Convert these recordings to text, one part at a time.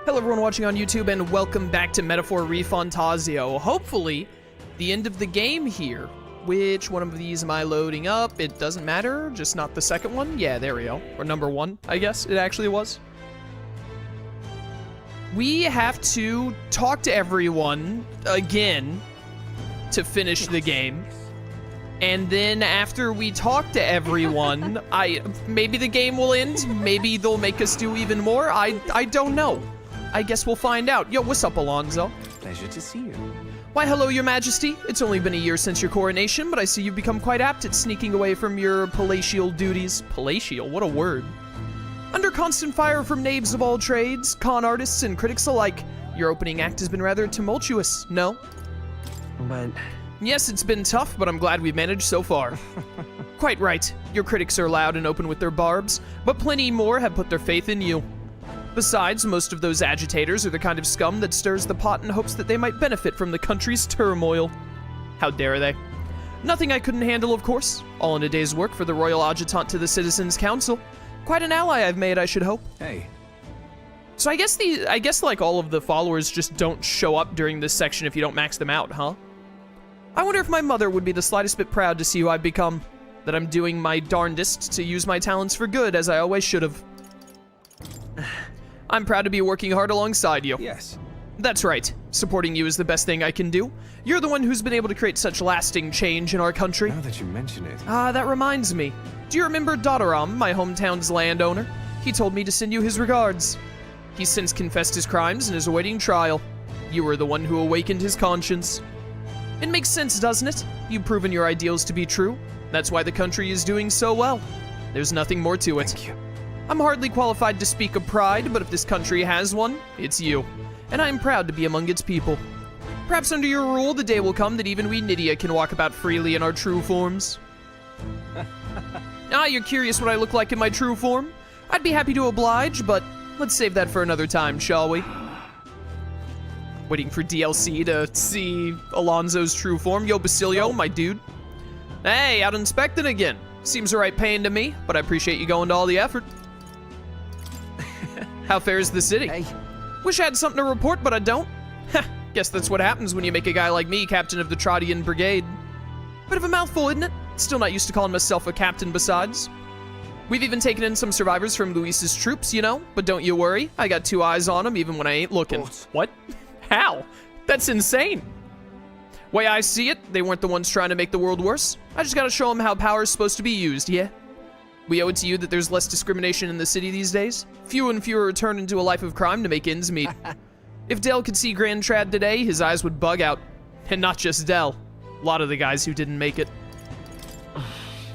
Hello everyone watching on YouTube and welcome back to Metaphor ReFantazio. Hopefully, the end of the game here. Which one of these am I loading up? It doesn't matter, just not the second one. Yeah, there we go. Or number one, I guess it actually was. We have to talk to everyone again to finish the game. And then after we talk to everyone, maybe the game will end, maybe they'll make us do even more. I don't know. I guess we'll find out. Yo, what's up, Alonzo? Pleasure to see you. Why, hello, your majesty. It's only been a year since your coronation, but I see you've become quite apt at sneaking away from your palatial duties. Palatial? What a word. Under constant fire from knaves of all trades, con artists, and critics alike, your opening act has been rather tumultuous, no? But... Yes, it's been tough, but I'm glad we've managed so far. Quite right. Your critics are loud and open with their barbs, but plenty more have put their faith in you. Besides, most of those agitators are the kind of scum that stirs the pot in hopes that they might benefit from the country's turmoil. How dare they? Nothing I couldn't handle, of course. All in a day's work for the Royal Adjutant to the Citizens' Council. Quite an ally I've made, I should hope. Hey. So I guess like all of the followers just don't show up during this section if you don't max them out, huh? I wonder if my mother would be the slightest bit proud to see who I've become. That I'm doing my darndest to use my talents for good, as I always should have. I'm proud to be working hard alongside you. Yes. That's right. Supporting you is the best thing I can do. You're the one who's been able to create such lasting change in our country. Now that you mention it. That reminds me. Do you remember Dottaram, my hometown's landowner? He told me to send you his regards. He's since confessed his crimes and is awaiting trial. You were the one who awakened his conscience. It makes sense, doesn't it? You've proven your ideals to be true. That's why the country is doing so well. There's nothing more to it. Thank you. I'm hardly qualified to speak of pride, but if this country has one, it's you. And I'm proud to be among its people. Perhaps under your rule, the day will come that even we Nydia can walk about freely in our true forms. You're curious what I look like in my true form? I'd be happy to oblige, but let's save that for another time, shall we? Waiting for DLC to see Alonzo's true form. Yo, Basilio, my dude. Hey, out inspecting again. Seems a right pain to me, but I appreciate you going to all the effort. How fares the city? Hey. Wish I had something to report, but I don't. Heh, guess that's what happens when you make a guy like me captain of the Trottian Brigade. Bit of a mouthful, isn't it? Still not used to calling myself a captain besides. We've even taken in some survivors from Luis's troops, you know? But don't you worry, I got two eyes on them even when I ain't looking. What? How? That's insane. Way I see it, they weren't the ones trying to make the world worse. I just gotta show them how power is supposed to be used, yeah? We owe it to you that there's less discrimination in the city these days. Fewer and fewer return into a life of crime to make ends meet. If Dell could see Grand Trad today, his eyes would bug out. And not just Dell. A lot of the guys who didn't make it.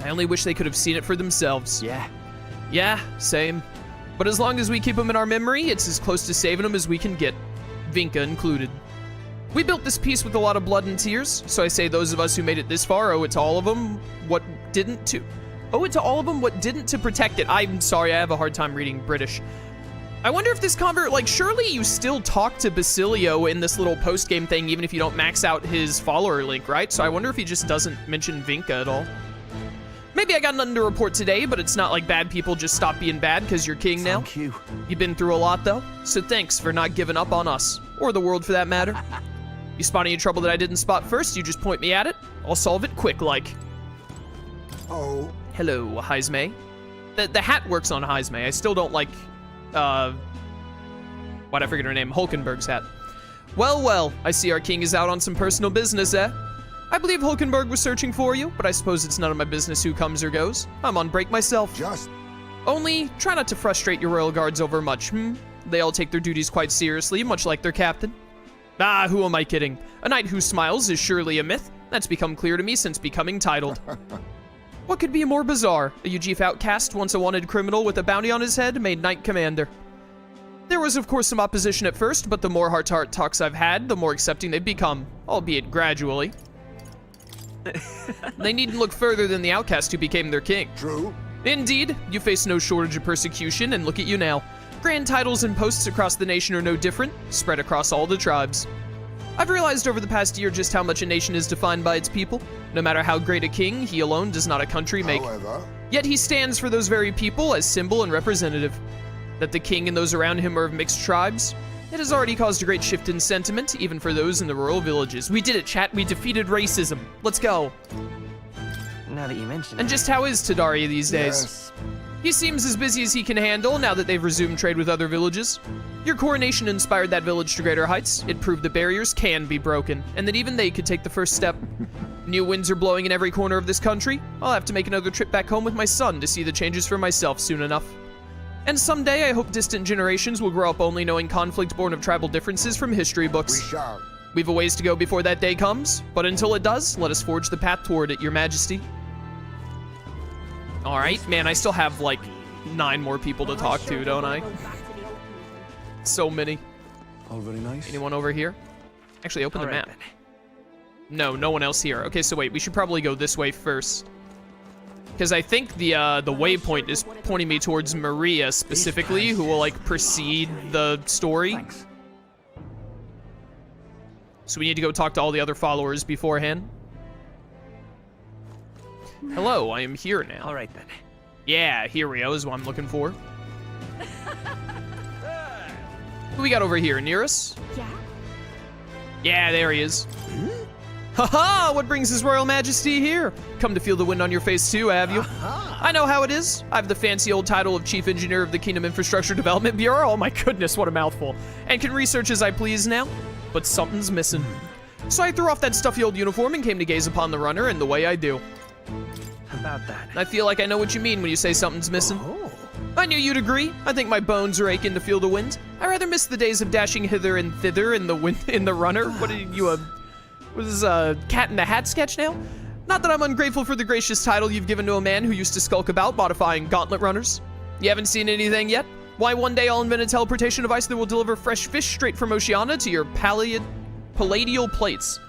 I only wish they could have seen it for themselves. Yeah, same. But as long as we keep them in our memory, it's as close to saving them as we can get. Vinka included. We built this piece with a lot of blood and tears, so I say those of us who made it this far owe it to all of them what didn't to... Owe it to all of them what didn't to protect it. I'm sorry, I have a hard time reading British. I wonder if this surely you still talk to Basilio in this little post-game thing, even if you don't max out his follower link, right? So I wonder if he just doesn't mention Vinka at all. Maybe I got nothing to report today, but it's not like bad people just stop being bad because you're king now. Thank you. You've been through a lot, though, so thanks for not giving up on us. Or the world, for that matter. You spot any trouble that I didn't spot first, you just point me at it. I'll solve it quick-like. Oh. Hello, Heisme. The hat works on Heisme. I still don't like, I forget her name, Hulkenberg's hat. Well, I see our king is out on some personal business, eh? I believe Hulkenberg was searching for you, but I suppose it's none of my business who comes or goes. I'm on break myself. Only, try not to frustrate your royal guards over much, They all take their duties quite seriously, much like their captain. Who am I kidding? A knight who smiles is surely a myth. That's become clear to me since becoming titled. What could be more bizarre? A Ujif outcast, once a wanted criminal with a bounty on his head, made knight commander. There was, of course, some opposition at first, but the more heart-to-heart talks I've had, the more accepting they've become, albeit gradually. They needn't look further than the outcast who became their king. True. Indeed, you face no shortage of persecution, and look at you now. Grand titles and posts across the nation are no different, spread across all the tribes. I've realized over the past year just how much a nation is defined by its people. No matter how great a king, he alone does not a country make. However, Yet he stands for those very people as symbol and representative. That the king and those around him are of mixed tribes, It has already caused a great shift in sentiment, even for those in the rural villages. We did it, chat. We defeated racism. Let's go. Now that you mention And it. just how is Tadari these days? Yes. He seems as busy as he can handle now that they've resumed trade with other villages. Your coronation inspired that village to greater heights. It proved that barriers can be broken, and that even they could take the first step. New winds are blowing in every corner of this country. I'll have to make another trip back home with my son to see the changes for myself soon enough. And someday, I hope distant generations will grow up only knowing conflict born of tribal differences from history We books. shall. We've a ways to go before that day comes, but until it does, let us forge the path toward it, Your Majesty. Alright, man, I still have like 9 more people to talk to, don't I? So many. All very nice. Anyone over here? Actually, open the All right, map. then. No, no one else here. Okay, so wait, we should probably go this way first. Because I think the waypoint is pointing me towards Maria specifically, who will like precede the story. Thanks. So we need to go talk to all the other followers beforehand. Hello, I am here now. All right then. Yeah, here we go is what I'm looking for. Who we got over here, near us? Yeah? Yeah, there he is. Haha, what brings His Royal Majesty here? Come to feel the wind on your face too, have you? I know how it is. I have the fancy old title of Chief Engineer of the Kingdom Infrastructure Development Bureau. Oh my goodness, what a mouthful. And can research as I please now. But something's missing. So I threw off that stuffy old uniform and came to gaze upon the runner in the way I do. About that. I feel like I know what you mean when you say something's missing. Oh. I knew you'd agree. I think my bones are aching to feel the wind. I rather miss the days of dashing hither and thither in the wind in the runner. What are you, what is this, Cat in the Hat sketch now? Not that I'm ungrateful for the gracious title you've given to a man who used to skulk about modifying gauntlet runners. You haven't seen anything yet? Why, one day I'll invent a teleportation device that will deliver fresh fish straight from Oceania to your palladial plates.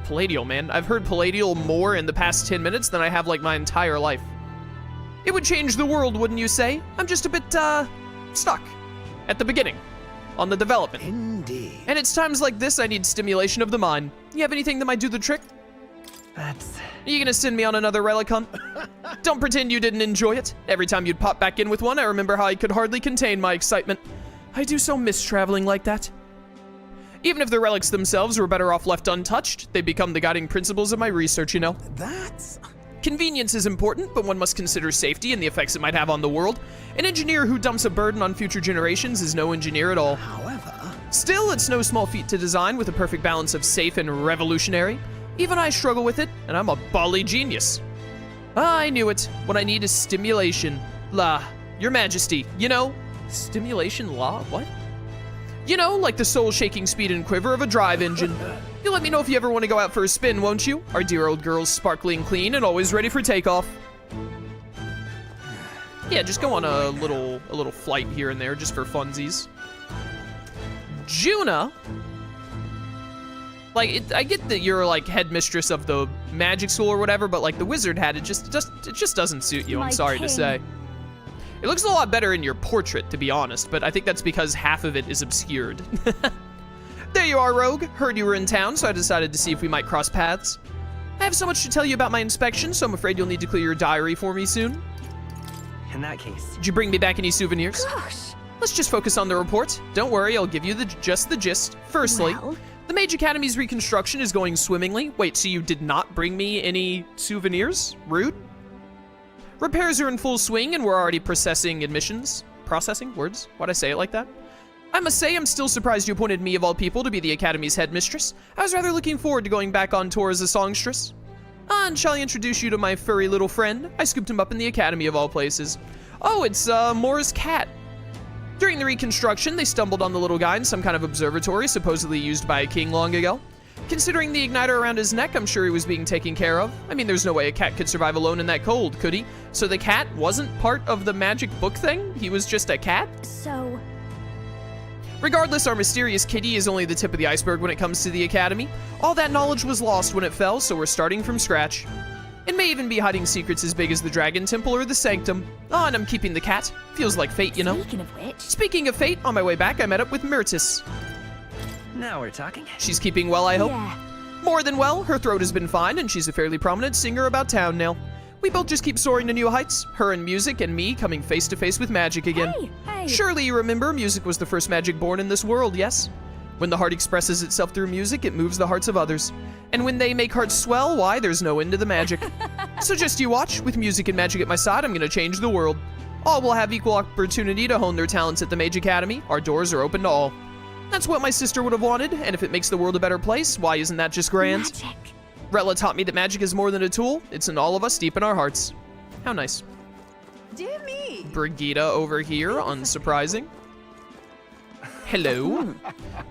Palladial, man. I've heard palladial more in the past 10 minutes than I have like my entire life. It would change the world, wouldn't you say? I'm just a bit, stuck at the beginning on the development. Indeed. And it's times like this I need stimulation of the mind. You have anything that might do the trick? That's. Are you gonna send me on another relic hunt? Don't pretend you didn't enjoy it. Every time you'd pop back in with one, I remember how I could hardly contain my excitement. I do so miss traveling like that. Even if the relics themselves were better off left untouched, they become the guiding principles of my research, you know. That's. Convenience is important, but one must consider safety and the effects it might have on the world. An engineer who dumps a burden on future generations is no engineer at all. However. Still, it's no small feat to design with a perfect balance of safe and revolutionary. Even I struggle with it, and I'm a bally genius. Ah, I knew it. What I need is stimulation. Your Majesty, you know, stimulation what? You know, like the soul-shaking speed and quiver of a drive engine. You'll let me know if you ever want to go out for a spin, won't you? Our dear old girl's sparkling clean and always ready for takeoff. Yeah, just go on a little flight here and there just for funsies. Juna, like I get that you're like headmistress of the magic school or whatever, but like the wizard hat, it just doesn't suit you. I'm My sorry to king. say. It looks a lot better in your portrait, to be honest, but I think that's because half of it is obscured. There you are, Rogue. Heard you were in town, so I decided to see if we might cross paths. I have so much to tell you about my inspection, so I'm afraid you'll need to clear your diary for me soon. In that case. Did you bring me back any souvenirs? Gosh. Let's just focus on the report. Don't worry, I'll give you just the gist. Firstly, Well? the Mage Academy's reconstruction is going swimmingly. Wait, so you did not bring me any souvenirs? Rude. Repairs are in full swing, and we're already processing admissions. Processing? Words? Why'd I say it like that? I must say, I'm still surprised you appointed me, of all people, to be the Academy's headmistress. I was rather looking forward to going back on tour as a songstress. Ah, and shall I introduce you to my furry little friend? I scooped him up in the Academy of all places. Oh, it's, Moore's cat. During the reconstruction, they stumbled on the little guy in some kind of observatory supposedly used by a king long ago. Considering the igniter around his neck, I'm sure he was being taken care of. I mean, there's no way a cat could survive alone in that cold, could he? So the cat wasn't part of the magic book thing? He was just a cat? So, Regardless, our mysterious kitty is only the tip of the iceberg when it comes to the Academy. All that knowledge was lost when it fell, so we're starting from scratch. It may even be hiding secrets as big as the Dragon Temple or the Sanctum. Oh, and I'm keeping the cat. Feels like fate, you know? speaking of which, Speaking of fate, on my way back, I met up with Myrtis. Now we're talking. She's keeping well, I hope. yeah, More than well, her throat has been fine, and she's a fairly prominent singer about town now. We both just keep soaring to new heights, her in music and me coming face to face with magic again. Hey! Surely you remember, music was the first magic born in this world, yes? When the heart expresses itself through music, it moves the hearts of others. And when they make hearts swell, why, there's no end to the magic. So just you watch, with music and magic at my side, I'm gonna change the world. All will have equal opportunity to hone their talents at the Mage Academy. Our doors are open to all. That's what my sister would have wanted, and if it makes the world a better place, why isn't that just grand? Magic. Rella taught me that magic is more than a tool, it's in all of us deep in our hearts. How nice. Dear me. Brigida over here, unsurprising. Hello.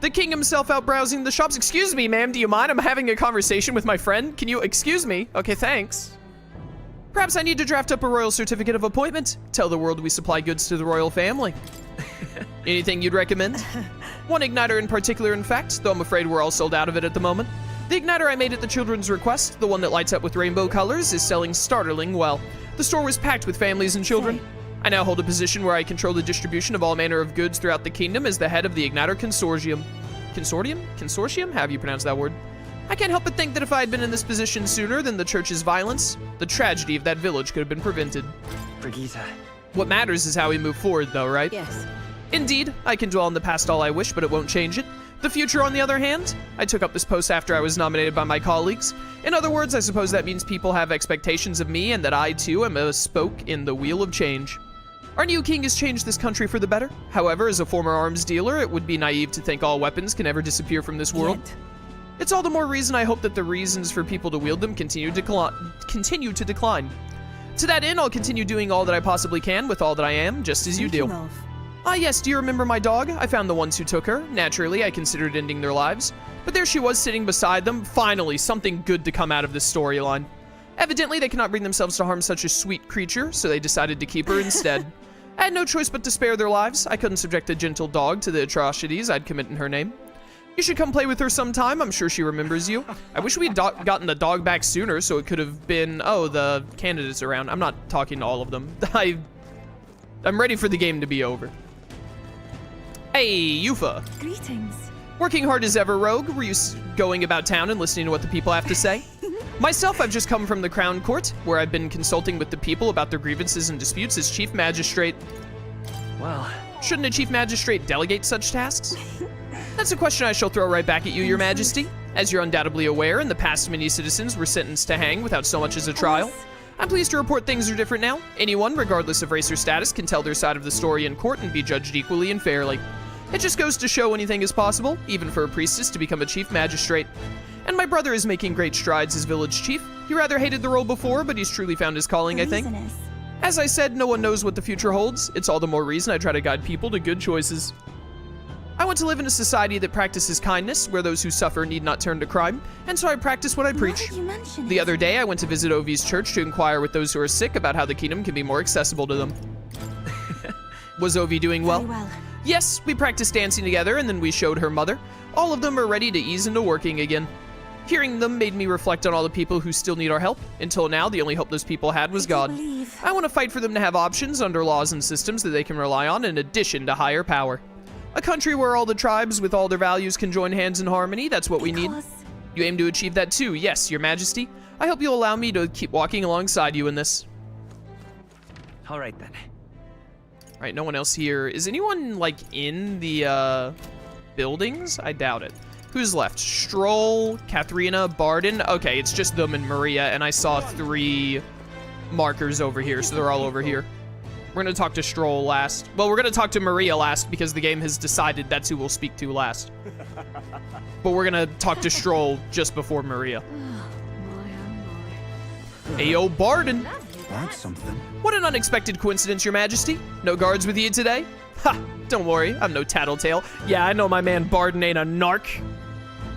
The king himself out browsing the shops. Excuse me, ma'am, do you mind? I'm having a conversation with my friend. Can you excuse me? Okay, thanks. Perhaps I need to draft up a royal certificate of appointment. Tell the world we supply goods to the royal family. Anything you'd recommend? One igniter in particular, in fact, though I'm afraid we're all sold out of it at the moment. The igniter I made at the children's request, the one that lights up with rainbow colors, is selling startling well. The store was packed with families and children. I now hold a position where I control the distribution of all manner of goods throughout the kingdom as the head of the Igniter Consortium. Consortium? Consortium? How do you pronounce that word? I can't help but think that if I had been in this position sooner than the church's violence, the tragedy of that village could have been prevented. Brigitte. What matters is how we move forward, though, right? Yes. Indeed, I can dwell on the past all I wish, but it won't change it. The future, on the other hand, I took up this post after I was nominated by my colleagues. In other words, I suppose that means people have expectations of me and that I, too, am a spoke in the wheel of change. Our new king has changed this country for the better. However, as a former arms dealer, it would be naive to think all weapons can ever disappear from this world. Yet. It's all the more reason I hope that the reasons for people to wield them continue to decline. To that end, I'll continue doing all that I possibly can with all that I am, just as you do. Thinking of. Ah yes, do you remember my dog? I found the ones who took her. Naturally, I considered ending their lives. But there she was sitting beside them. Finally, something good to come out of this storyline. Evidently, they cannot bring themselves to harm such a sweet creature, so they decided to keep her instead. I had no choice but to spare their lives. I couldn't subject a gentle dog to the atrocities I'd commit in her name. You should come play with her sometime. I'm sure she remembers you. I wish we'd gotten the dog back sooner, so it could have been... Oh, the candidates around. I'm not talking to all of them. I'm ready for the game to be over. Hey, Yufa. Greetings. Working hard as ever, Rogue. Were you going about town and listening to what the people have to say? Myself, I've just come from the Crown Court, where I've been consulting with the people about their grievances and disputes as Chief Magistrate. Well, Shouldn't a Chief Magistrate delegate such tasks? That's a question I shall throw right back at you, Your Majesty. As you're undoubtedly aware, in the past many citizens were sentenced to hang without so much as a trial. I'm pleased to report things are different now. Anyone, regardless of race or status, can tell their side of the story in court and be judged equally and fairly. It just goes to show anything is possible, even for a priestess to become a chief magistrate. And my brother is making great strides as village chief. He rather hated the role before, but he's truly found his calling, I think. Reason is- As I said, no one knows what the future holds. It's all the more reason I try to guide people to good choices. I want to live in a society that practices kindness, where those who suffer need not turn to crime, and so I practice what I Now preach. that you mention The it. other day, I went to visit Ovi's church to inquire with those who are sick about how the kingdom can be more accessible to them. Was Ovi doing Very well? well. Yes, we practiced dancing together, and then we showed her mother. All of them are ready to ease into working again. Hearing them made me reflect on all the people who still need our help. Until now, the only hope those people had was Could you God. believe- I want to fight for them to have options under laws and systems that they can rely on in addition to higher power. A country where all the tribes with all their values can join hands in harmony, that's what we need. Because- You aim to achieve that too, yes, Your Majesty. I hope you'll allow me to keep walking alongside you in this. all right then. Alright, no one else here. Is anyone, like, in the, buildings? I doubt it. Who's left? Stroll, Katharina, Barden. Okay, it's just them and Maria, and I saw 3 markers over here, so they're all over here. We're gonna talk to Stroll last. Well, we're gonna talk to Maria last because the game has decided that's who we'll speak to last. But we're gonna talk to Stroll just before Maria. Ayo, Barden. That's something. What an unexpected coincidence, Your Majesty. No guards with you today? Ha! Don't worry, I'm no tattletale. Yeah, I know my man Barden ain't a narc.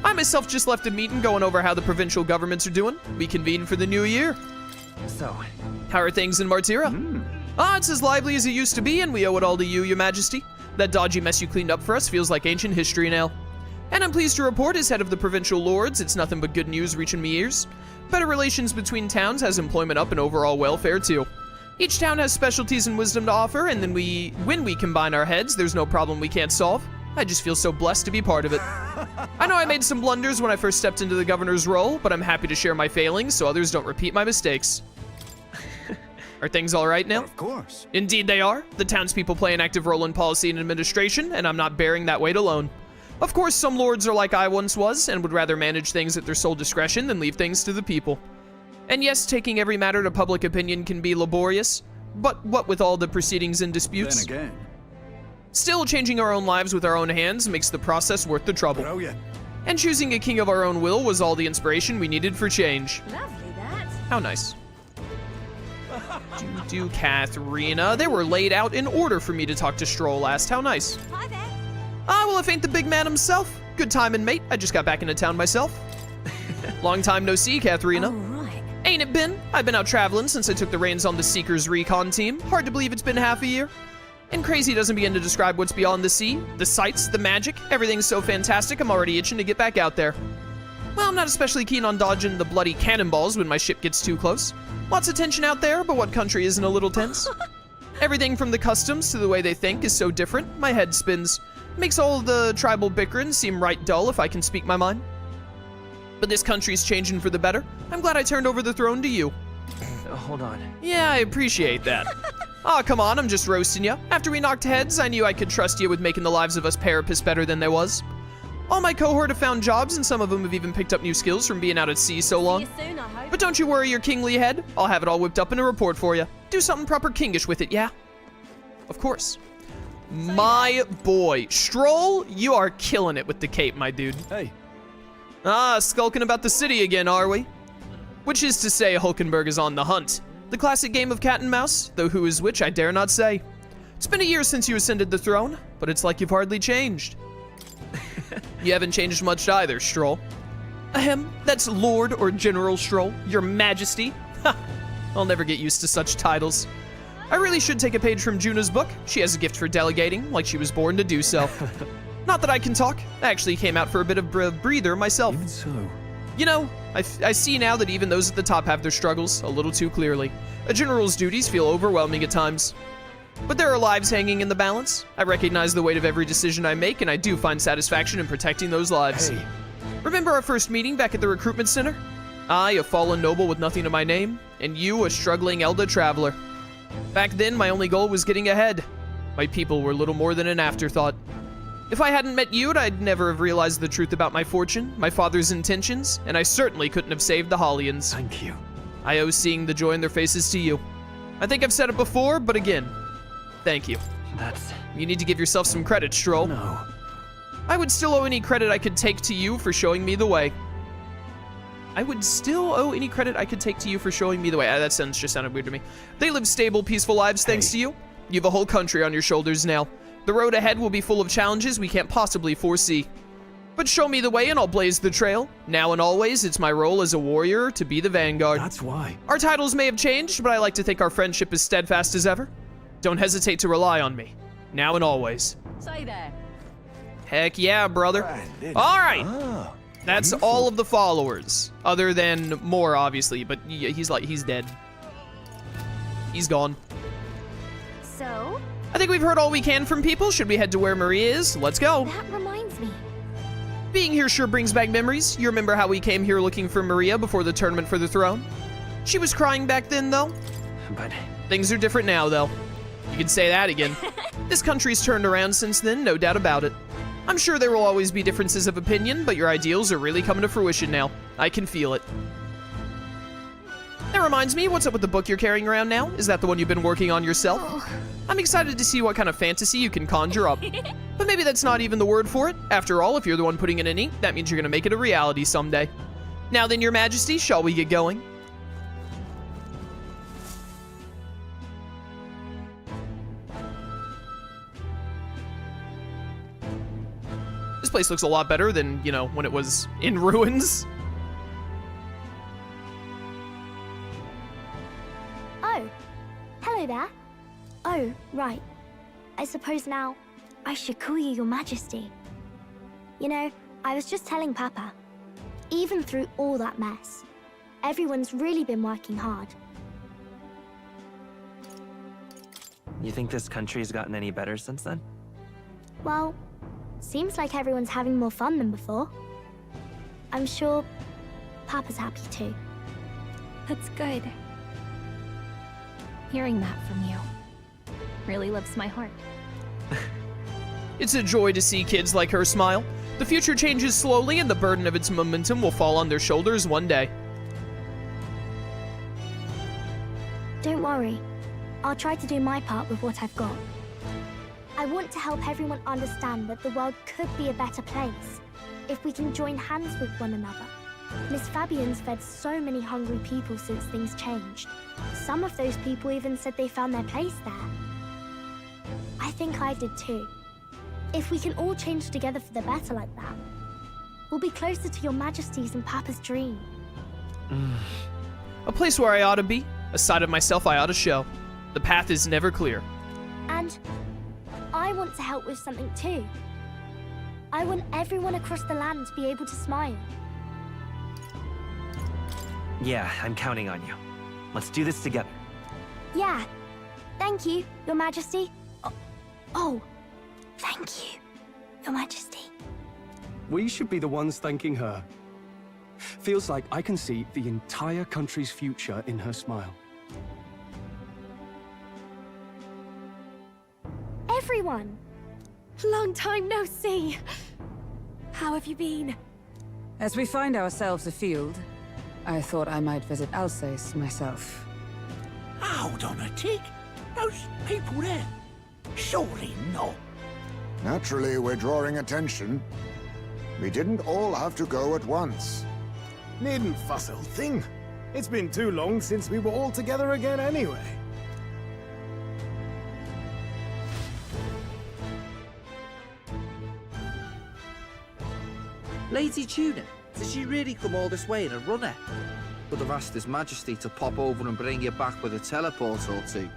I myself just left a meeting going over how the provincial governments are doing. We convened for the new year. So, How are things in Martira? Ah, it's as lively as it used to be, and we owe it all to you, Your Majesty. That dodgy mess you cleaned up for us feels like ancient history now. And I'm pleased to report, as head of the provincial lords, it's nothing but good news reaching me ears. Better relations between towns has employment up and overall welfare too. Each town has specialties and wisdom to offer, and then when we combine our heads, there's no problem we can't solve. I just feel so blessed to be part of it. I know I made some blunders when I first stepped into the governor's role, but I'm happy to share my failings so others don't repeat my mistakes. Are things all right now? Of course. Indeed they are. The townspeople play an active role in policy and administration, and I'm not bearing that weight alone. Of course, some lords are like I once was, and would rather manage things at their sole discretion than leave things to the people. And yes, taking every matter to public opinion can be laborious, but what with all the proceedings and disputes? Then again. Still, changing our own lives with our own hands makes the process worth the trouble. Brilliant. And choosing a king of our own will was all the inspiration we needed for change. Lovely that. How nice. Katharina. They were laid out in order for me to talk to Stroll last. How nice. Hi there. Ah, well, if ain't the big man himself. Good timing, mate. I just got back into town myself. Long time no see, Katharina. All right. Ain't it been? I've been out traveling since I took the reins on the Seekers Recon team. Hard to believe it's been half a year. And crazy doesn't begin to describe what's beyond the sea. The sights, the magic, everything's so fantastic I'm already itching to get back out there. Well, I'm not especially keen on dodging the bloody cannonballs when my ship gets too close. Lots of tension out there, but what country isn't a little tense? Everything from the customs to the way they think is so different, my head spins. Makes all the tribal bickering seem right dull if I can speak my mind. But this country's changing for the better. I'm glad I turned over the throne to you. Hold on. Yeah, I appreciate that. Aw, come on, I'm just roasting you. After we knocked heads, I knew I could trust you with making the lives of us Parapists better than they was. All my cohort have found jobs, and some of them have even picked up new skills from being out at sea so long. See you soon, I hope. But don't you worry your kingly head. I'll have it all whipped up in a report for you. Do something proper kingish with it, yeah? Of course. My boy. Stroll, you are killing it with the cape, my dude. Hey. Ah, skulking about the city again, are we? Which is to say, Hulkenberg is on the hunt. The classic game of cat and mouse, though who is which I dare not say. It's been a year since you ascended the throne, but it's like you've hardly changed. You haven't changed much either, Stroll. Ahem, that's Lord or General Stroll, Your Majesty. Ha! I'll never get used to such titles. I really should take a page from Juna's book. She has a gift for delegating, like she was born to do so. Not that I can talk. I actually came out for a bit of breather myself. Even so. You know, I see now that even those at the top have their struggles a little too clearly. A general's duties feel overwhelming at times. But there are lives hanging in the balance. I recognize the weight of every decision I make, and I do find satisfaction in protecting those lives. Hey. Remember our first meeting back at the recruitment center? I, a fallen noble with nothing to my name, and you, a struggling Elda traveler. Back then, my only goal was getting ahead. My people were little more than an afterthought. If I hadn't met you, I'd never have realized the truth about my fortune, my father's intentions, and I certainly couldn't have saved the Hollians. Thank you. I owe seeing the joy in their faces to you. I think I've said it before, but again, thank you. That's... You need to give yourself some credit, Stroll. No. I would still owe any credit I could take to you for showing me the way. I would still owe any credit I could take to you for showing me the way. That sentence just sounded weird to me. They live stable, peaceful lives thanks to you. You have a whole country on your shoulders now. The road ahead will be full of challenges we can't possibly foresee. But show me the way and I'll blaze the trail. Now and always, it's my role as a warrior to be the vanguard. That's why. Our titles may have changed, but I like to think our friendship is steadfast as ever. Don't hesitate to rely on me. Now and always. Say there. Heck yeah, brother. Brandon. All right. Ah. That's all of the followers. Other than more, obviously, but he's dead. He's gone. So, I think we've heard all we can from people. Should we head to where Maria is? Let's go. that reminds me. Being here sure brings back memories. You remember how we came here looking for Maria before the tournament for the throne? She was crying back then, though. But... Things are different now, though. You can say that again. This country's turned around since then, no doubt about it. I'm sure there will always be differences of opinion, but your ideals are really coming to fruition now. I can feel it. That reminds me, what's up with the book you're carrying around now? Is that the one you've been working on yourself? I'm excited to see what kind of fantasy you can conjure up. But maybe that's not even the word for it. After all, if you're the one putting it in ink, that means you're gonna make it a reality someday. Now then, Your Majesty, shall we get going? This place looks a lot better than, you know, when it was in ruins. Oh, hello there. Oh, right. I suppose now I should call you Your Majesty. You know, I was just telling Papa, even through all that mess, everyone's really been working hard. You think this country's gotten any better since then? Well, seems like everyone's having more fun than before. I'm sure Papa's happy too. That's good. Hearing that from you really lifts my heart. It's a joy to see kids like her smile. The future changes slowly, and the burden of its momentum will fall on their shoulders one day. Don't worry. I'll try to do my part with what I've got. I want to help everyone understand that the world could be a better place if we can join hands with one another. Miss Fabian's fed so many hungry people since things changed. Some of those people even said they found their place there. I think I did too. If we can all change together for the better like that, we'll be closer to your Majesty's and Papa's dream. A place where I ought to be, a side of myself I ought to show. The path is never clear. And I want to help with something too. I want everyone across the land to be able to smile. Yeah, I'm counting on you. Let's do this together. Yeah. Thank you, Your Majesty. Oh, thank you, Your Majesty. We should be the ones thanking her. Feels like I can see the entire country's future in her smile. Everyone! Long time no see. How have you been? As we find ourselves afield, I thought I might visit Alsace myself. Hold on a tick. Those people there. Surely not. Naturally, we're drawing attention. We didn't all have to go at once. Needn't fuss, old thing. It's been too long since we were all together again anyway. Lady Tuna, did she really come all this way in a runner? Would have asked His Majesty to pop over and bring you back with a teleport or two.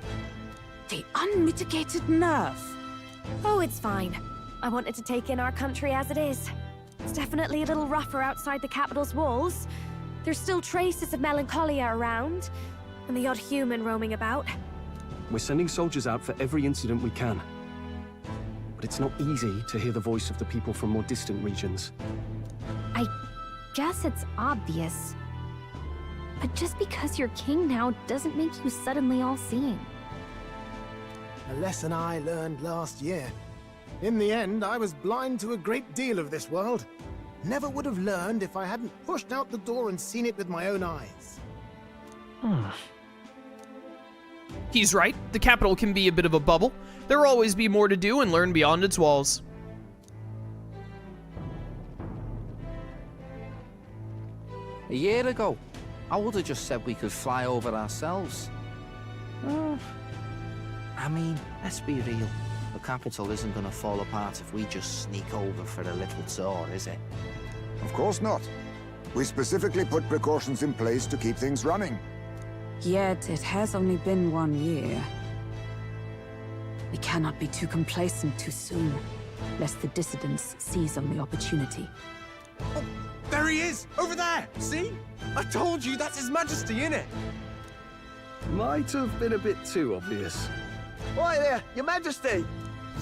The unmitigated nerve. Oh, it's fine. I wanted to take in our country as it is. It's definitely a little rougher outside the capital's walls. There's still traces of melancholia around, and the odd human roaming about. We're sending soldiers out for every incident we can. But it's not easy to hear the voice of the people from more distant regions. I guess it's obvious. But just because you're king now doesn't make you suddenly all-seeing. A lesson I learned last year. In the end, I was blind to a great deal of this world. Never would have learned if I hadn't pushed out the door and seen it with my own eyes. He's right. The capital can be a bit of a bubble. There will always be more to do and learn beyond its walls. A year ago, I would have just said we could fly over ourselves. I mean, let's be real. The capital isn't going to fall apart if we just sneak over for a little tour, is it? Of course not. We specifically put precautions in place to keep things running. Yet it has only been 1 year. We cannot be too complacent too soon, lest the dissidents seize on the opportunity. Oh, there he is! Over there! See? I told you that's His Majesty, innit? Might have been a bit too obvious. Why there, Your Majesty!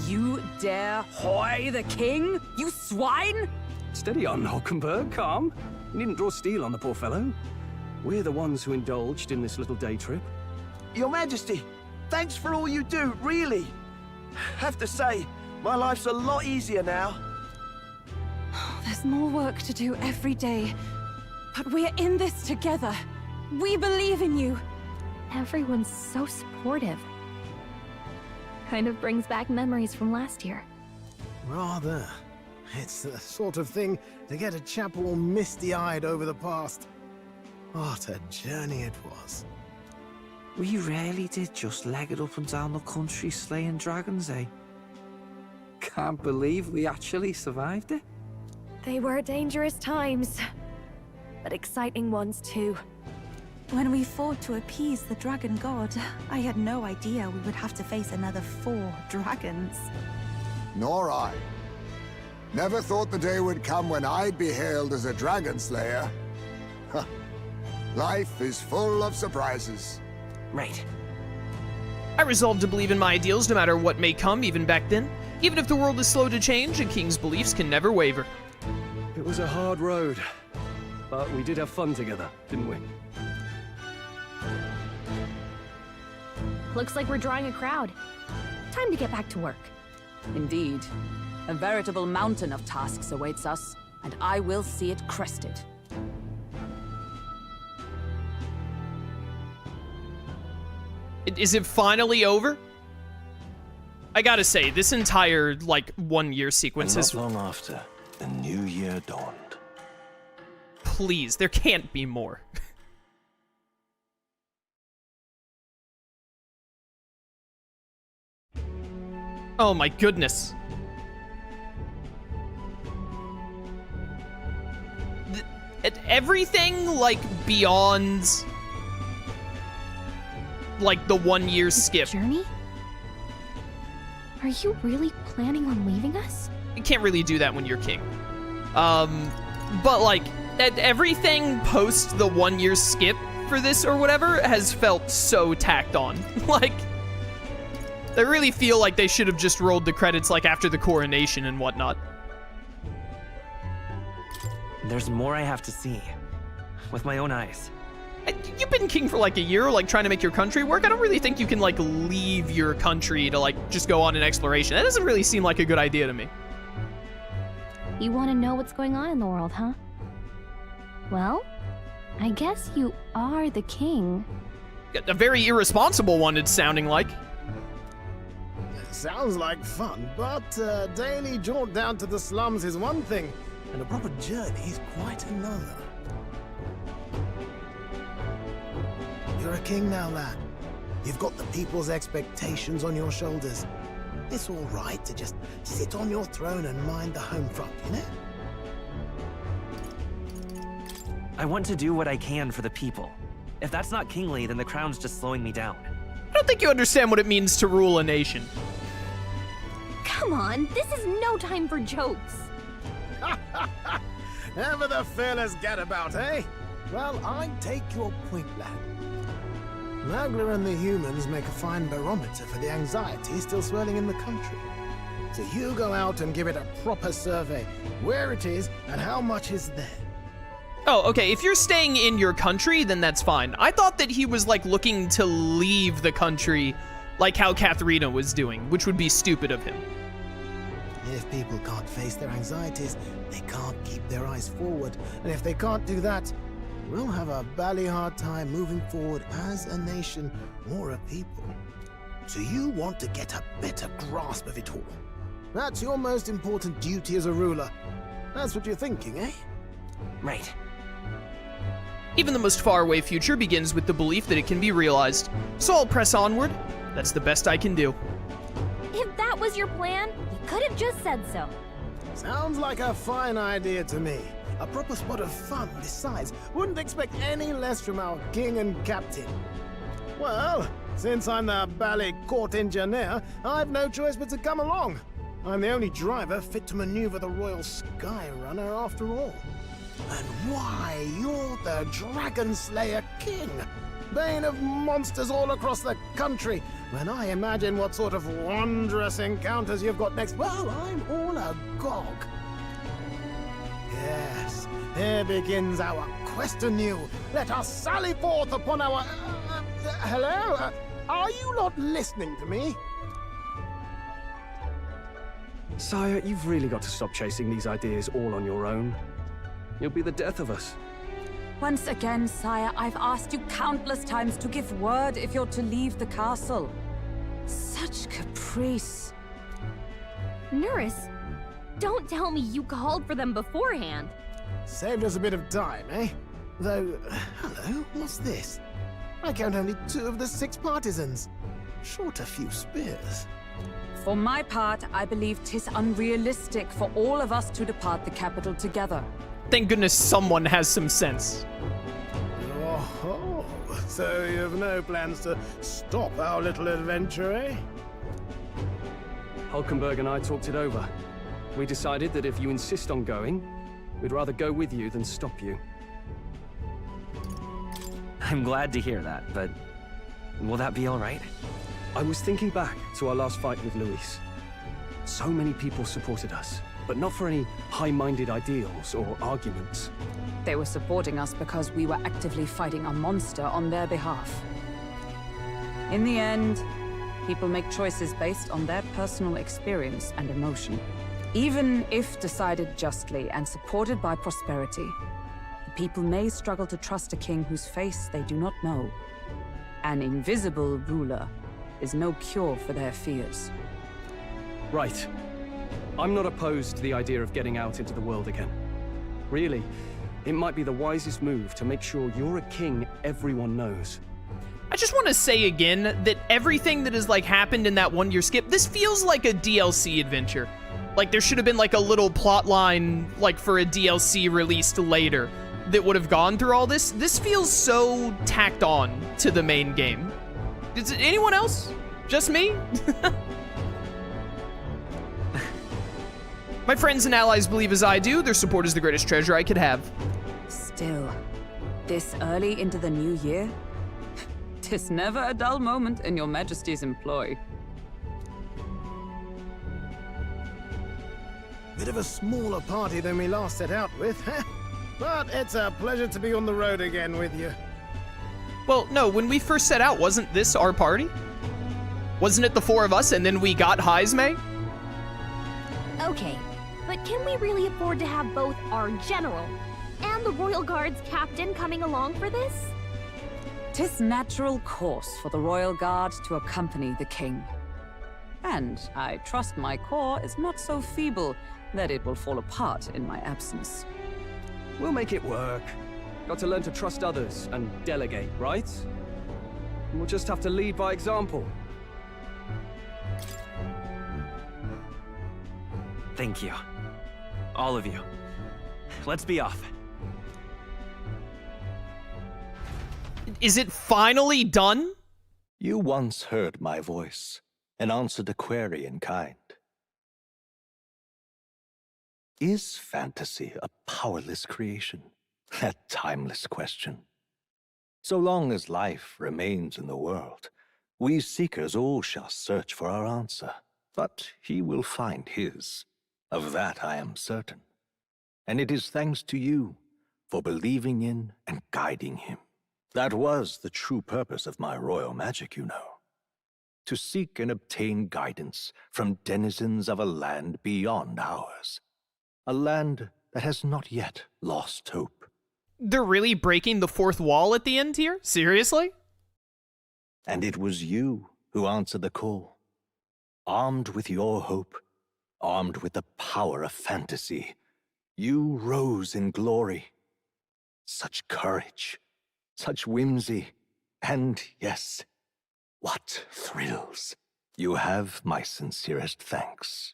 You dare hoy the king, you swine! Steady on, Hockenberg, calm. You needn't draw steel on the poor fellow. We're the ones who indulged in this little day trip. Your Majesty, thanks for all you do, really. Have to say, my life's a lot easier now. There's more work to do every day. But we're in this together. We believe in you. Everyone's so supportive. Kind of brings back memories from last year. Rather. It's the sort of thing to get a chap all misty-eyed over the past. What a journey it was. We really did just leg it up and down the country slaying dragons, eh? Can't believe we actually survived it. They were dangerous times, but exciting ones too. When we fought to appease the dragon god, I had no idea we would have to face another 4 dragons. Nor I. Never thought the day would come when I'd be hailed as a dragon slayer. Huh. Life is full of surprises. Right. I resolved to believe in my ideals no matter what may come, even back then. Even if the world is slow to change, a king's beliefs can never waver. It was a hard road, but we did have fun together, didn't we? Looks like we're drawing a crowd. Time to get back to work. Indeed. A veritable mountain of tasks awaits us, and I will see it crested. Is it finally over? I gotta say, this entire, like, 1 year sequence And is... not long after, a new year dawned. Please, there can't be more. Oh my goodness. Everything, like, beyond... like, the 1 year skip. Journey? Are you really planning on leaving us? You can't really do that when you're king. But, like, everything post the 1 year skip for this or whatever has felt so tacked on. Like, I really feel like they should have just rolled the credits, like, after the coronation and whatnot. There's more I have to see. With my own eyes. You've been king for, like, a year, like, trying to make your country work. I don't really think you can, like, leave your country to, like, just go on an exploration. That doesn't really seem like a good idea to me. You want to know what's going on in the world, huh? Well, I guess you are the king. A very irresponsible one, it's sounding like. Sounds like fun, but a daily jaunt down to the slums is one thing, and a proper journey is quite another. You're a king now, lad. You've got the people's expectations on your shoulders. It's all right to just sit on your throne and mind the home front, you know? I want to do what I can for the people. If that's not kingly, then the crown's just slowing me down. I don't think you understand what it means to rule a nation. Come on, this is no time for jokes. Ever the fearless gadabout, eh? Well, I take your point, lad. Magla and the humans make a fine barometer for the anxiety still swirling in the country. So you go out and give it a proper survey, where it is and how much is there. Oh, okay, if you're staying in your country, then that's fine. I thought that he was, like, looking to leave the country, like how Katharina was doing, which would be stupid of him. If people can't face their anxieties, they can't keep their eyes forward. And if they can't do that, we'll have a bally hard time moving forward as a nation or a people. So you want to get a better grasp of it all. That's your most important duty as a ruler. That's what you're thinking, eh? Right. Even the most faraway future begins with the belief that it can be realized. So I'll press onward. That's the best I can do. If that was your plan, you could have just said so. Sounds like a fine idea to me. A proper spot of fun besides. Wouldn't expect any less from our king and captain. Well, since I'm the ballet court engineer, I've no choice but to come along. I'm the only driver fit to maneuver the Royal Skyrunner after all. And why, you're the Dragon Slayer King, bane of monsters all across the country. When I imagine what sort of wondrous encounters you've got next, well, I'm all agog. Yes, here begins our quest anew. Let us sally forth upon our... hello? Are you not listening to me? Sire, you've really got to stop chasing these ideas all on your own. You'll be the death of us. Once again, sire, I've asked you countless times to give word if you're to leave the castle. Such caprice. Nurse, don't tell me you called for them beforehand. Saved us a bit of time, eh? Though, hello, what's this? I count only 2 of the 6 partisans. Short a few spears. For my part, I believe 'tis unrealistic for all of us to depart the capital together. Thank goodness someone has some sense. Oh, so you have no plans to stop our little adventure, eh? Hulkenberg and I talked it over. We decided that if you insist on going, we'd rather go with you than stop you. I'm glad to hear that, but will that be all right? I was thinking back to our last fight with Luis. So many people supported us, but not for any high-minded ideals or arguments. They were supporting us because we were actively fighting a monster on their behalf. In the end, people make choices based on their personal experience and emotion. Even if decided justly and supported by prosperity, the people may struggle to trust a king whose face they do not know. An invisible ruler is no cure for their fears. Right. I'm not opposed to the idea of getting out into the world again. Really, it might be the wisest move to make sure you're a king everyone knows. I just want to say again that everything that has like happened in that 1 year skip, this feels like a DLC adventure. Like there should have been like a little plot line like for a DLC released later that would have gone through all this. This feels so tacked on to the main game. Is it anyone else? Just me? My friends and allies believe as I do, their support is the greatest treasure I could have. Still, this early into the new year? 'Tis never a dull moment in your majesty's employ. Bit of a smaller party than we last set out with, but it's a pleasure to be on the road again with you. Well, no, when we first set out, wasn't this our party? Wasn't it the four of us and then we got Heisme? Okay, but can we really afford to have both our general and the Royal Guard's captain coming along for this? 'Tis natural course for the Royal Guard to accompany the king. And I trust my corps is not so feeble that it will fall apart in my absence. We'll make it work. Got to learn to trust others and delegate, right? We'll just have to lead by example. Thank you. All of you. Let's be off. Is it finally done? You once heard my voice and answered a query in kind. Is fantasy a powerless creation? That timeless question. So long as life remains in the world, we seekers all shall search for our answer. But he will find his. Of that I am certain. And it is thanks to you for believing in and guiding him. That was the true purpose of my royal magic, you know. To seek and obtain guidance from denizens of a land beyond ours. A land that has not yet lost hope. They're really breaking the fourth wall at the end here? Seriously? And it was you who answered the call. Armed with your hope, armed with the power of fantasy, you rose in glory. Such courage, such whimsy, and yes, what thrills. You have my sincerest thanks.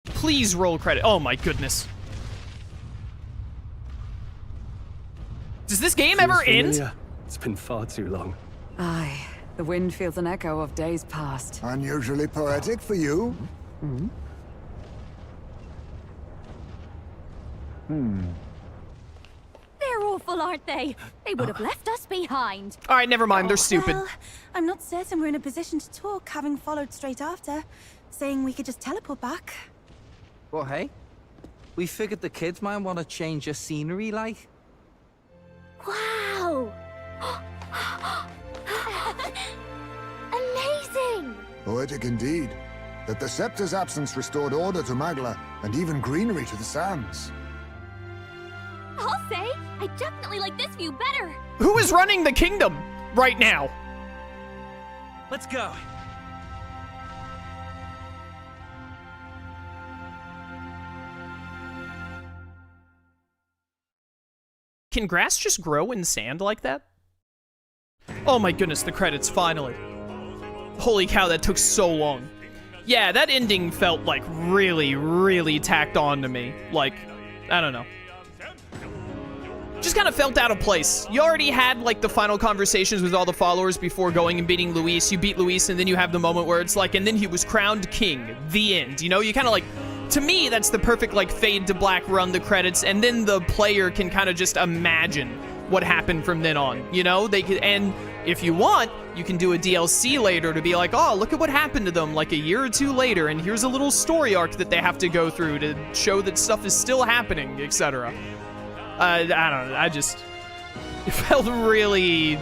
Please roll credit. Oh my goodness. Does this game ever end? It's been far too long. Aye, the wind feels an echo of days past. Unusually poetic for you. They're awful, aren't they? They would have left us behind. All right, never mind. They're stupid. Well, I'm not certain we're in a position to talk, having followed straight after, saying we could just teleport back. Well, hey, we figured the kids might want to change your scenery, like. Wow! Amazing! Poetic indeed. That the scepter's absence restored order to Magla, and even greenery to the sands. I'll say, I definitely like this view better. Who is running the kingdom right now? Let's go. Can grass just grow in sand like that? Oh my goodness, the credits, finally. Holy cow, that took so long. Yeah, that ending felt like really, really tacked on to me. Like, I don't know. Just kind of felt out of place. You already had like the final conversations with all the followers before going and beating Luis. You beat Luis and then you have the moment where it's like, and then he was crowned king. The end. You know, you kind of like, to me, that's the perfect like fade to black, run the credits, and then the player can kind of just imagine what happened from then on. You know, they could, and if you want, you can do a DLC later to be like, oh, look at what happened to them like a year or two later, and here's a little story arc that they have to go through to show that stuff is still happening, etc. I don't know, it felt really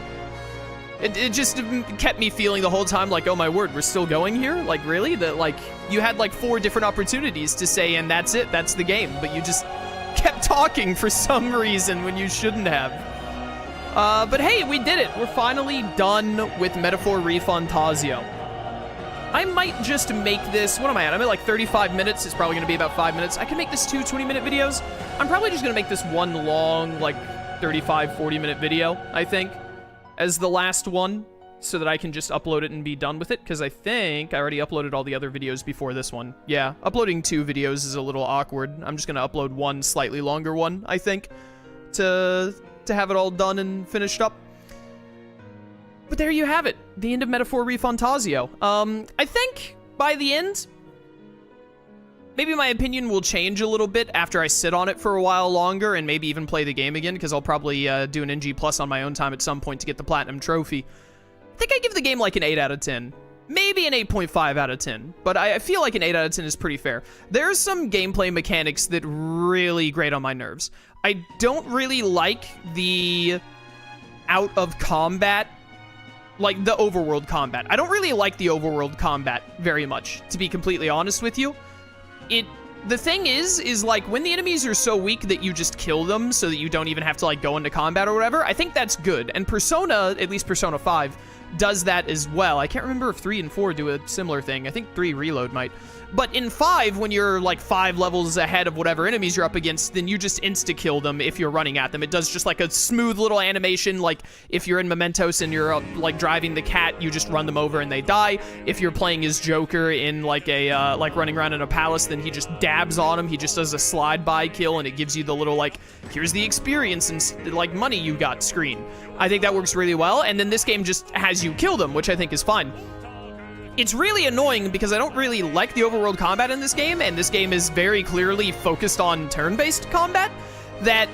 It just kept me feeling the whole time like, oh my word, we're still going here? Like, really? That, like, you had like 4 different opportunities to say, and that's it, that's the game, but you just kept talking for some reason when you shouldn't have. But hey, we did it. We're finally done with Metaphor ReFantazio. I might just make this, what am I at? I'm at like 35 minutes. It's probably going to be about 5 minutes. I can make this 2 20-minute videos. I'm probably just going to make this one long, like 35, 40-minute video, I think, as the last one, so that I can just upload it and be done with it, because I think I already uploaded all the other videos before this one. Yeah, uploading 2 videos is a little awkward. I'm just going to upload one slightly longer one, I think, to have it all done and finished up. But there you have it, the end of Metaphor ReFantazio. I think by the end, maybe my opinion will change a little bit after I sit on it for a while longer and maybe even play the game again, because I'll probably do an NG Plus on my own time at some point to get the Platinum Trophy. I think I give the game like an 8 out of 10. Maybe an 8.5 out of 10, but I feel like an 8 out of 10 is pretty fair. There's some gameplay mechanics that really grate on my nerves. I don't really like the out of combat, like the overworld combat. I don't really like the overworld combat very much, to be completely honest with you. The thing is like when the enemies are so weak that you just kill them so that you don't even have to like go into combat or whatever, I think that's good. And Persona, at least Persona 5, does that as well. I can't remember if 3 and 4 do a similar thing. I think 3 Reload might. But in 5, when you're like 5 levels ahead of whatever enemies you're up against, then you just insta-kill them if you're running at them. It does just like a smooth little animation, like if you're in Mementos and you're like driving the cat, you just run them over and they die. If you're playing as Joker in like a, like running around in a palace, then he just dabs on them. He just does a slide-by kill and it gives you the little like, here's the experience and like money you got screen. I think that works really well. And then this game just has you kill them, which I think is fine. It's really annoying because I don't really like the overworld combat in this game, and this game is very clearly focused on turn-based combat, that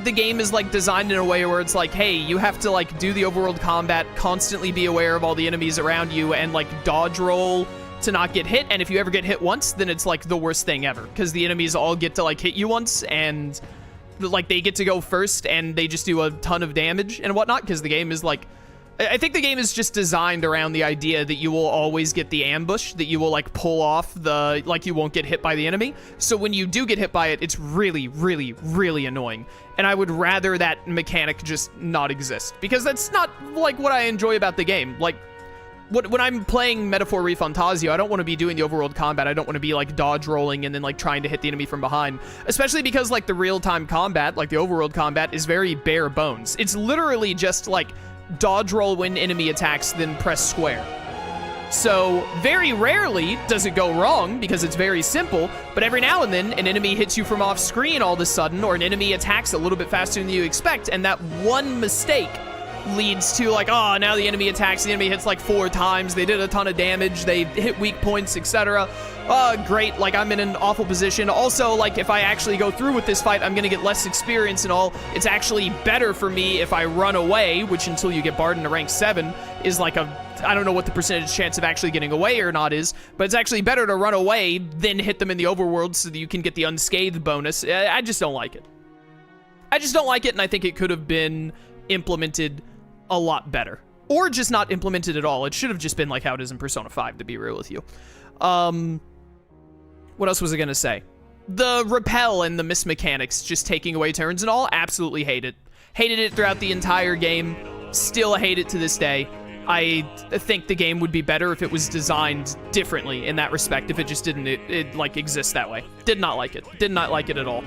the game is like designed in a way where it's like, hey, you have to like do the overworld combat, constantly be aware of all the enemies around you, and like dodge roll to not get hit, and if you ever get hit once, then it's like the worst thing ever, because the enemies all get to like hit you once, and like they get to go first, and they just do a ton of damage and whatnot, because the game is like, I think the game is just designed around the idea that you will always get the ambush, that you will like pull off the, like you won't get hit by the enemy. So when you do get hit by it, it's really, really, really annoying. And I would rather that mechanic just not exist, because that's not like what I enjoy about the game. Like when I'm playing Metaphor ReFantazio, I don't want to be doing the overworld combat. I don't want to be like dodge rolling and then like trying to hit the enemy from behind, especially because like the real-time combat, like the overworld combat, is very bare bones. It's literally just like dodge roll when enemy attacks, then press square. So very rarely does it go wrong because it's very simple, but every now and then an enemy hits you from off screen all of a sudden, or an enemy attacks a little bit faster than you expect, and that one mistake leads to like, oh, now the enemy attacks, the enemy hits like 4 times, they did a ton of damage, they hit weak points, etc. Great, like I'm in an awful position. Also, like if I actually go through with this fight, I'm gonna get less experience and all. It's actually better for me if I run away, which until you get barred into rank 7 is like a, I don't know what the percentage chance of actually getting away or not is, but it's actually better to run away than hit them in the overworld so that you can get the unscathed bonus. I just don't like it. I just don't like it, and I think it could have been implemented a lot better. Or just not implemented at all. It should have just been like how it is in Persona 5, to be real with you. What else was I gonna say? The repel and the miss mechanics, just taking away turns and all, absolutely hate it. Hated it throughout the entire game. Still hate it to this day. I think the game would be better if it was designed differently in that respect, if it just didn't it like exist that way. Did not like it. Did not like it at all.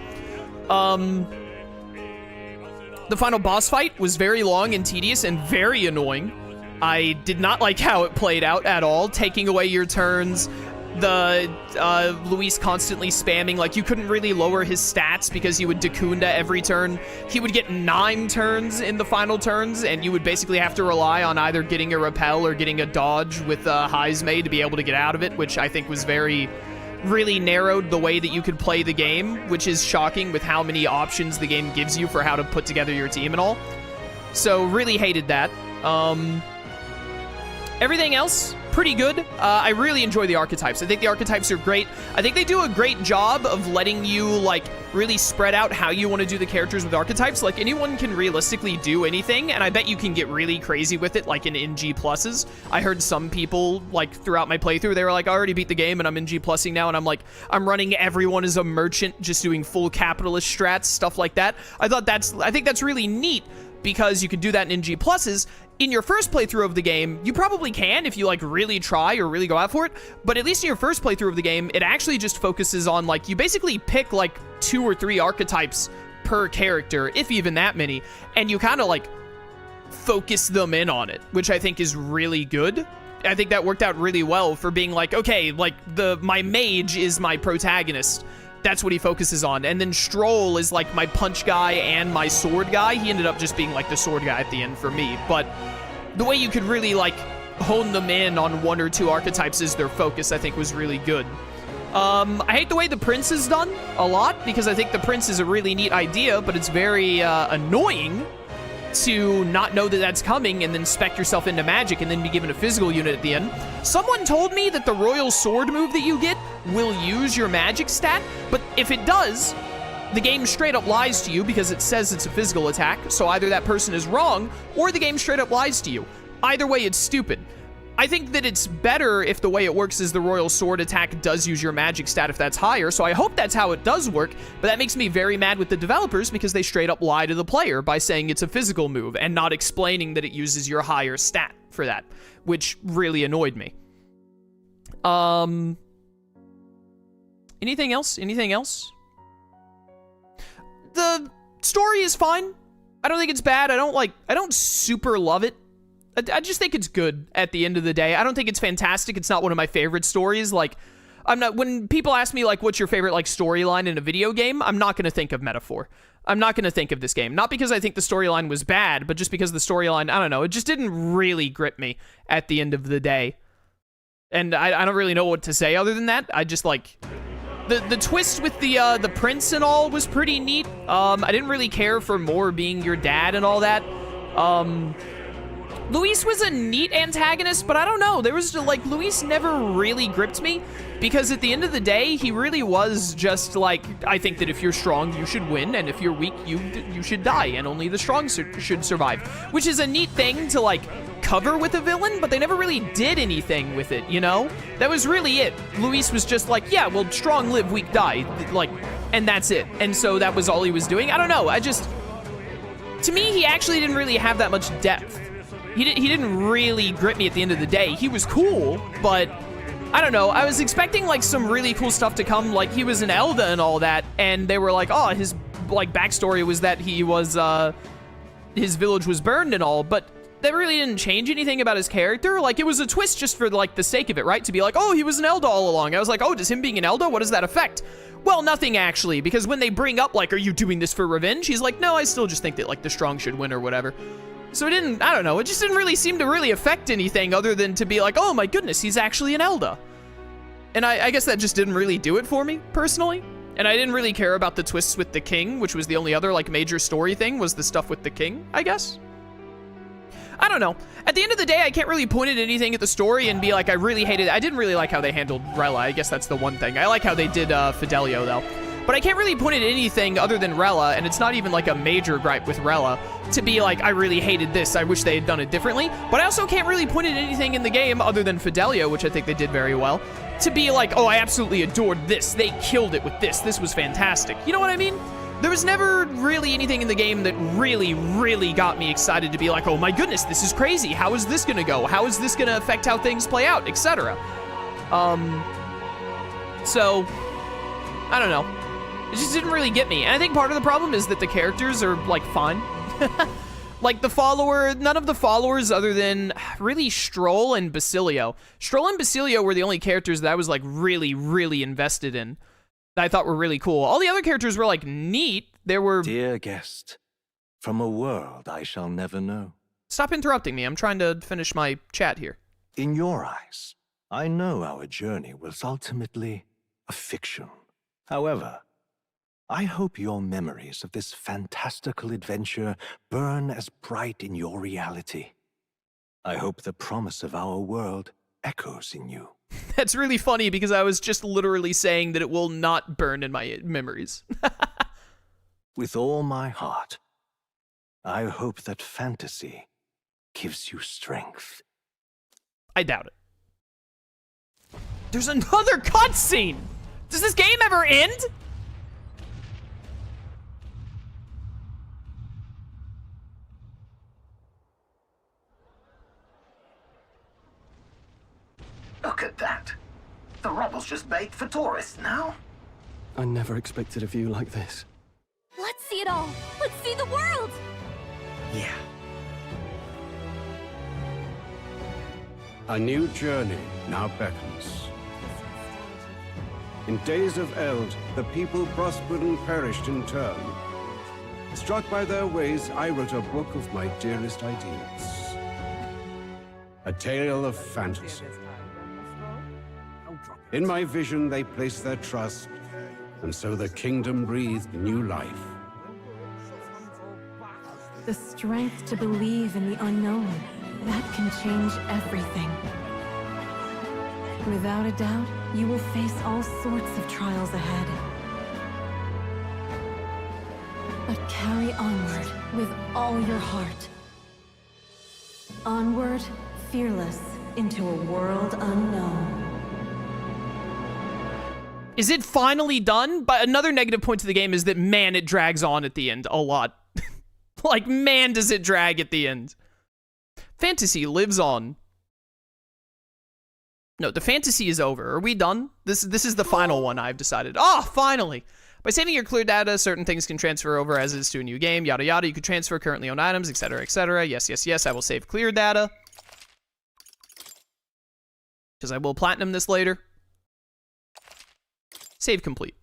The final boss fight was very long and tedious and very annoying. I did not like how it played out at all, taking away your turns, the Luis constantly spamming, like you couldn't really lower his stats because he would Dakunda every turn. He would get 9 turns in the final turns, and you would basically have to rely on either getting a repel or getting a dodge with Heismay to be able to get out of it, which I think was really narrowed the way that you could play the game, which is shocking with how many options the game gives you for how to put together your team and all. So really hated that. Everything else, pretty good. I really enjoy the archetypes. I think the archetypes are great. I think they do a great job of letting you, like, really spread out how you want to do the characters with archetypes. Like, anyone can realistically do anything, and I bet you can get really crazy with it, like in NG pluses. I heard some people, like, throughout my playthrough, they were like, I already beat the game and I'm NG plusing now, and I'm like, I'm running everyone as a merchant, just doing full capitalist strats, stuff like that. I think that's really neat, because you can do that in NG pluses. In your first playthrough of the game, you probably can if you, like, really try or really go out for it, but at least in your first playthrough of the game, it actually just focuses on, like, you basically pick, like, 2 or 3 archetypes per character, if even that many, and you kind of, like, focus them in on it, which I think is really good. I think that worked out really well for being like, okay, like, my mage is my protagonist. That's what he focuses on. And then Stroll is like my punch guy and my sword guy. He ended up just being like the sword guy at the end for me. But the way you could really like hone them in on 1 or 2 archetypes as their focus, I think was really good. I hate the way the prince is done a lot, because I think the prince is a really neat idea, but it's very annoying to not know that that's coming and then spec yourself into magic and then be given a physical unit at the end. Someone told me that the royal sword move that you get will use your magic stat, but if it does, the game straight up lies to you because it says it's a physical attack, so either that person is wrong or the game straight up lies to you. Either way, it's stupid. I think that it's better if the way it works is the royal sword attack does use your magic stat if that's higher, so I hope that's how it does work, but that makes me very mad with the developers because they straight up lie to the player by saying it's a physical move and not explaining that it uses your higher stat for that, which really annoyed me. Anything else? Anything else? The story is fine. I don't think it's bad. I don't super love it. I just think it's good at the end of the day. I don't think it's fantastic. It's not one of my favorite stories. Like, when people ask me, like, what's your favorite, like, storyline in a video game, I'm not going to think of Metaphor. I'm not going to think of this game. Not because I think the storyline was bad, but just because the storyline, I don't know, it just didn't really grip me at the end of the day. And I don't really know what to say other than that. I just, like, the twist with the prince and all was pretty neat. I didn't really care for more being your dad and all that. Luis was a neat antagonist, but I don't know. There was, like, Luis never really gripped me, because at the end of the day, he really was just, like, I think that if you're strong, you should win, and if you're weak, you should die, and only the strong should survive. Which is a neat thing to, like, cover with a villain, but they never really did anything with it, you know? That was really it. Luis was just like, yeah, well, strong live, weak die, like, and that's it. And so that was all he was doing. I don't know, to me, he actually didn't really have that much depth. He didn't really grip me at the end of the day. He was cool, but I don't know. I was expecting, like, some really cool stuff to come. Like, he was an Elda and all that, and they were like, oh, his, like, backstory was that he was, his village was burned and all, but that really didn't change anything about his character. Like, it was a twist just for, like, the sake of it, right? To be like, oh, he was an Elda all along. I was like, oh, does him being an Elda, what does that affect? Well, nothing, actually, because when they bring up, like, are you doing this for revenge? He's like, no, I still just think that, like, the strong should win or whatever. So it didn't, I don't know, it just didn't really seem to really affect anything other than to be like, oh my goodness, he's actually an Elda. And I guess that just didn't really do it for me, personally. And I didn't really care about the twists with the king, which was the only other, like, major story thing, was the stuff with the king, I guess. I don't know. At the end of the day, I can't really point at anything at the story and be like, I really hated it. I didn't really like how they handled Rella. I guess that's the one thing. I like how they did Fidelio, though. But I can't really point at anything other than Rella, and it's not even like a major gripe with Rella, to be like, I really hated this, I wish they had done it differently. But I also can't really point at anything in the game other than Fidelio, which I think they did very well, to be like, oh, I absolutely adored this, they killed it with this was fantastic. You know what I mean? There was never really anything in the game that really, really got me excited to be like, oh my goodness, this is crazy, how is this gonna go? How is this gonna affect how things play out, etc. So, I don't know. It just didn't really get me. And I think part of the problem is that the characters are, like, fine. Like, none of the followers other than really Stroll and Basilio. Stroll and Basilio were the only characters that I was, like, really, really invested in, that I thought were really cool. All the other characters were, like, neat. There were... Dear guest, from a world I shall never know. Stop interrupting me. I'm trying to finish my chat here. In your eyes, I know our journey was ultimately a fiction. However, I hope your memories of this fantastical adventure burn as bright in your reality. I hope the promise of our world echoes in you. That's really funny because I was just literally saying that it will not burn in my memories. With all my heart, I hope that fantasy gives you strength. I doubt it. There's another cutscene! Does this game ever end? Look at that. The rubble's just bait for tourists now. I never expected a view like this. Let's see it all. Let's see the world. Yeah. A new journey now beckons. In days of Eld, the people prospered and perished in turn. Struck by their ways, I wrote a book of my dearest ideas. A tale of fantasy. In my vision, they placed their trust, and so the kingdom breathed new life. The strength to believe in the unknown, that can change everything. Without a doubt, you will face all sorts of trials ahead. But carry onward with all your heart. Onward, fearless, into a world unknown. Is it finally done? But another negative point to the game is that, man, it drags on at the end a lot. Like, man, does it drag at the end. Fantasy lives on. No, the fantasy is over. Are we done? This is the final one, I've decided. Oh, finally! By saving your clear data, certain things can transfer over as is to a new game, yada yada. You could transfer currently owned items, etc, etc. Yes, yes, yes, I will save clear data. Because I will platinum this later. Save complete.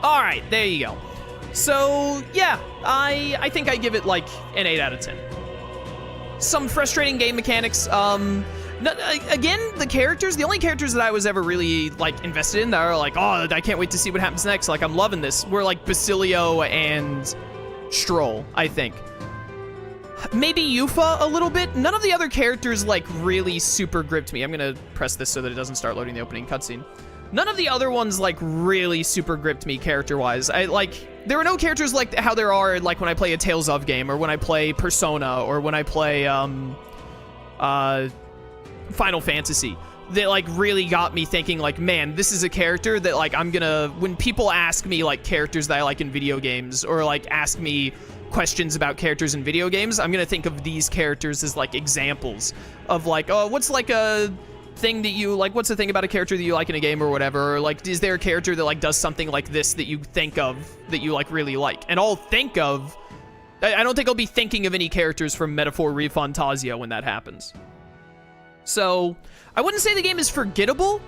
Alright, there you go. So, yeah, I think I give it like an 8 out of 10. Some frustrating game mechanics. Again, the only characters that I was ever really like invested in that are like, oh, I can't wait to see what happens next, like I'm loving this, were like Basilio and Stroll, I think. Maybe Yufa a little bit. None of the other characters like really super gripped me. I'm gonna press this so that it doesn't start loading the opening cutscene. None of the other ones like really super gripped me character-wise. There are no characters like how there are like when I play a Tales of game, or when I play Persona, or when I play Final Fantasy, that like really got me thinking like, man, this is a character that like I'm gonna, when people ask me like characters that I like in video games, or like ask me questions about characters in video games, I'm gonna think of these characters as like examples of like, oh, what's like a thing that you like, what's the thing about a character that you like in a game or whatever, or like, is there a character that like does something like this that you think of that you like really like? And I'll think of, I don't think I'll be thinking of any characters from Metaphor ReFantazio when that happens. So I wouldn't say the game is forgettable,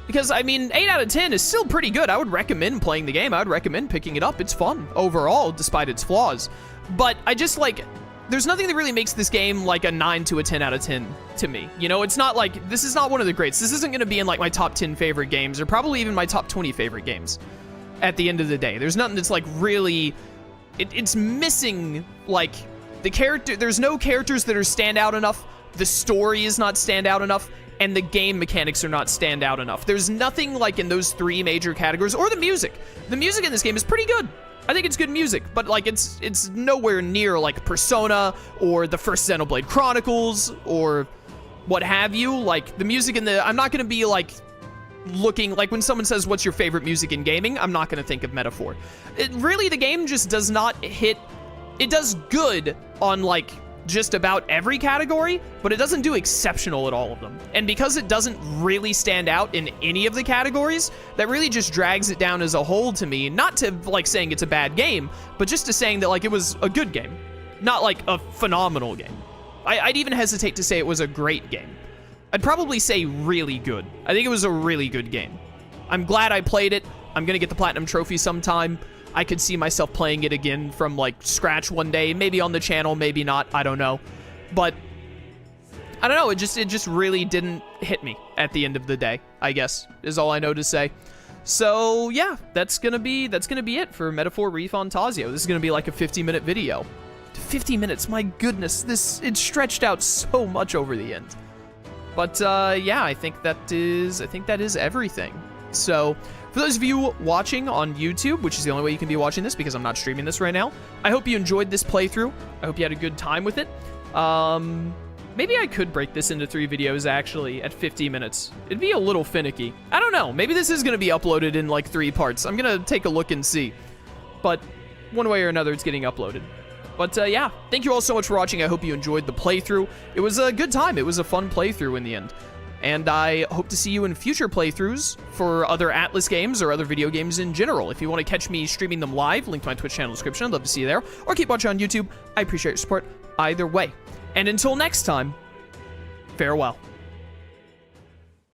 because I mean 8 out of 10 is still pretty good. I would recommend playing the game. I would recommend picking it up. It's fun overall despite its flaws, but I just like, there's nothing that really makes this game like a 9 to a 10 out of 10 to me. You know, it's not like, this is not one of the greats. This isn't going to be in like my top 10 favorite games, or probably even my top 20 favorite games at the end of the day. There's nothing that's like really, it's missing like the character. There's no characters that are standout enough. The story is not standout enough, and the game mechanics are not standout enough. There's nothing like in those three major categories, or the music. The music in this game is pretty good. I think it's good music, but like it's nowhere near like Persona or the first Xenoblade Chronicles or what have you. Like the music in the, I'm not gonna be like looking, like when someone says what's your favorite music in gaming, I'm not gonna think of Metaphor. Really, the game just does not hit, it does good on like just about every category, but it doesn't do exceptional at all of them. And because it doesn't really stand out in any of the categories, that really just drags it down as a whole to me. Not to like saying it's a bad game, but just to saying that like it was a good game, not like a phenomenal game. I'd even hesitate to say it was a great game. I'd probably say really good. I think it was a really good game. I'm glad I played it. I'm gonna get the Platinum Trophy sometime. I could see myself playing it again from like scratch one day, maybe on the channel, maybe not, I don't know. But I don't know, it just really didn't hit me at the end of the day, I guess, is all I know to say. So yeah, that's gonna be it for Metaphor ReFantazio. This is gonna be like a 50-minute video. 50 minutes, my goodness, it stretched out so much over the end. But yeah, I think that is everything. So for those of you watching on YouTube, which is the only way you can be watching this because I'm not streaming this right now, I hope you enjoyed this playthrough. I hope you had a good time with it. Maybe I could break this into 3 videos actually at 50 minutes. It'd be a little finicky. I don't know. Maybe this is going to be uploaded in like 3 parts. I'm going to take a look and see. But one way or another, it's getting uploaded. But yeah, thank you all so much for watching. I hope you enjoyed the playthrough. It was a good time. It was a fun playthrough in the end. And I hope to see you in future playthroughs for other Atlus games or other video games in general. If you want to catch me streaming them live, link to my Twitch channel description. I'd love to see you there. Or keep watching on YouTube. I appreciate your support either way. And until next time, farewell.